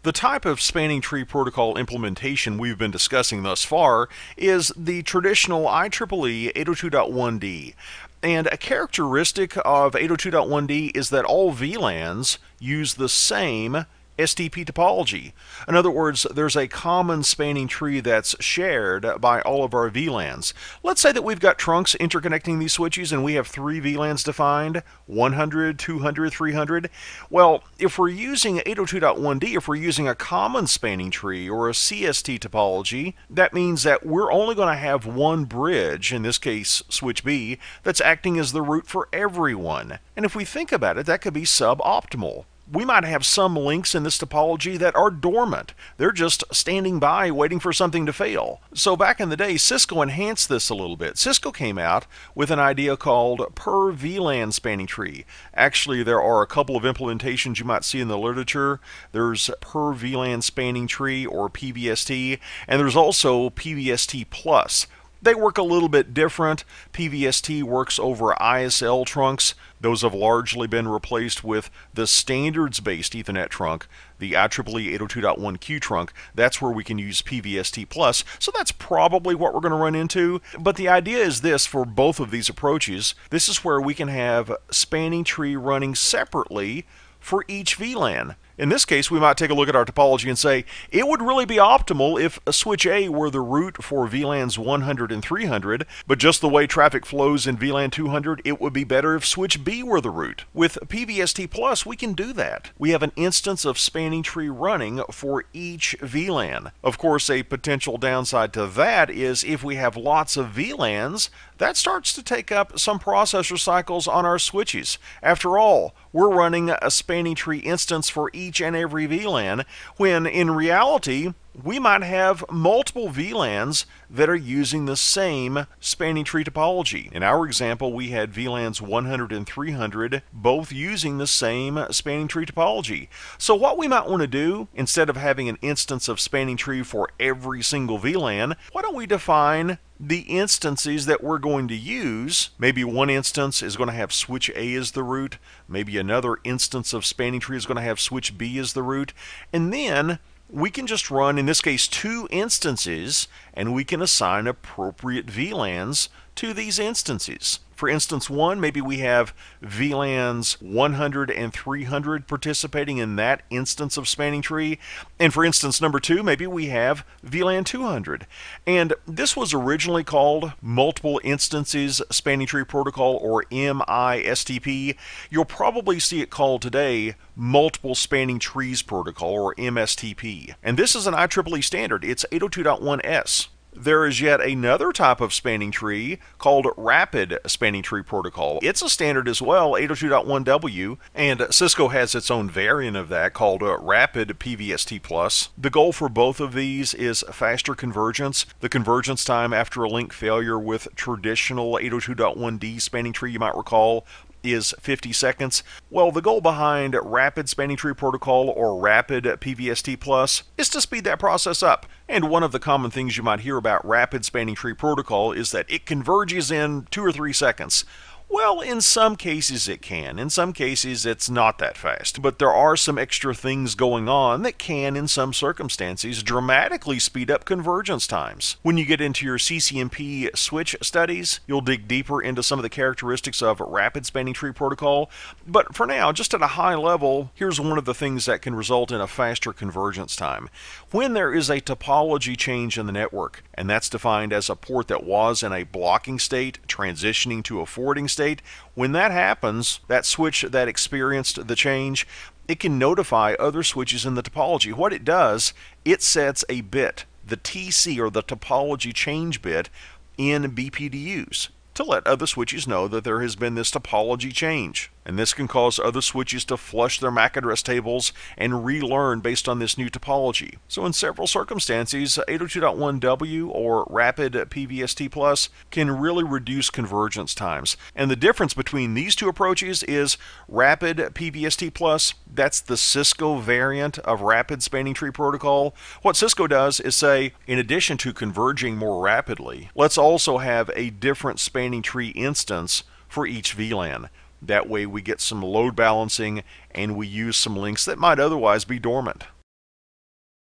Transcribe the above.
The type of spanning tree protocol implementation we've been discussing thus far is the traditional IEEE 802.1d. And a characteristic of 802.1d is that all VLANs use the same STP topology. In other words, there's a common spanning tree that's shared by all of our VLANs. Let's say that we've got trunks interconnecting these switches and we have 3 VLANs defined, 100, 200, 300. Well, if we're using 802.1d, if we're using a common spanning tree or a CST topology, that means that we're only going to have one bridge, in this case switch B, that's acting as the route for everyone. And if we think about it, that could be suboptimal. We might have some links in this topology that are dormant. They're just standing by waiting for something to fail. So back in the day, Cisco enhanced this a little bit. Cisco came out with an idea called per VLAN spanning tree. Actually, there are a couple of implementations you might see in the literature. There's per VLAN spanning tree, or PVST, and there's also PVST plus. They work a little bit different. PVST works over ISL trunks. Those have largely been replaced with the standards-based Ethernet trunk, the IEEE 802.1q trunk. That's where we can use PVST plus. So that's probably what we're going to run into. But the idea is this for both of these approaches. This is where we can have spanning tree running separately for each VLAN. In this case, we might take a look at our topology and say, it would really be optimal if a switch A were the route for VLANs 100 and 300, but just the way traffic flows in VLAN 200, it would be better if switch B were the route. With PVST Plus, we can do that. We have an instance of spanning tree running for each VLAN. Of course, a potential downside to that is if we have lots of VLANs, that starts to take up some processor cycles on our switches. After all, we're running a spanning tree instance for each and every VLAN, when in reality, we might have multiple VLANs that are using the same spanning tree topology. In our example, we had VLANs 100 and 300 both using the same spanning tree topology. So what we might want to do, instead of having an instance of spanning tree for every single VLAN, why don't we define the instances that we're going to use? Maybe one instance is going to have switch A as the root, maybe another instance of spanning tree is going to have switch B as the root, and then we can just run, in this case, 2 instances, and we can assign appropriate VLANs to these instances. For instance 1, maybe we have VLANs 100 and 300 participating in that instance of spanning tree. And for instance number 2, maybe we have VLAN 200. And this was originally called Multiple Instances Spanning Tree Protocol, or MISTP. You'll probably see it called today Multiple Spanning Trees Protocol, or MSTP. And this is an IEEE standard. It's 802.1s. There is yet another type of spanning tree called Rapid Spanning Tree Protocol. It's a standard as well, 802.1w, and Cisco has its own variant of that called Rapid PVST+. The goal for both of these is faster convergence. The convergence time after a link failure with traditional 802.1d spanning tree, you might recall, is 50 seconds. Well, the goal behind Rapid Spanning Tree Protocol, or Rapid PVST Plus, is to speed that process up. And one of the common things you might hear about Rapid Spanning Tree Protocol is that it converges in 2 or 3 seconds. Well, in some cases it can. In some cases it's not that fast. But there are some extra things going on that can, in some circumstances, dramatically speed up convergence times. When you get into your CCNP switch studies, you'll dig deeper into some of the characteristics of Rapid Spanning Tree Protocol. But for now, just at a high level, here's one of the things that can result in a faster convergence time. When there is a topology change in the network, and that's defined as a port that was in a blocking state transitioning to a forwarding state, when that happens, that switch that experienced the change, it can notify other switches in the topology. What it does, it sets a bit, the TC, or the topology change bit, in BPDUs to let other switches know that there has been this topology change. And this can cause other switches to flush their MAC address tables and relearn based on this new topology. So in several circumstances, 802.1w or Rapid PVST Plus can really reduce convergence times. And the difference between these two approaches is Rapid PVST Plus, that's the Cisco variant of Rapid Spanning Tree Protocol. What Cisco does is say, in addition to converging more rapidly, let's also have a different spanning tree instance for each VLAN. That way we get some load balancing and we use some links that might otherwise be dormant.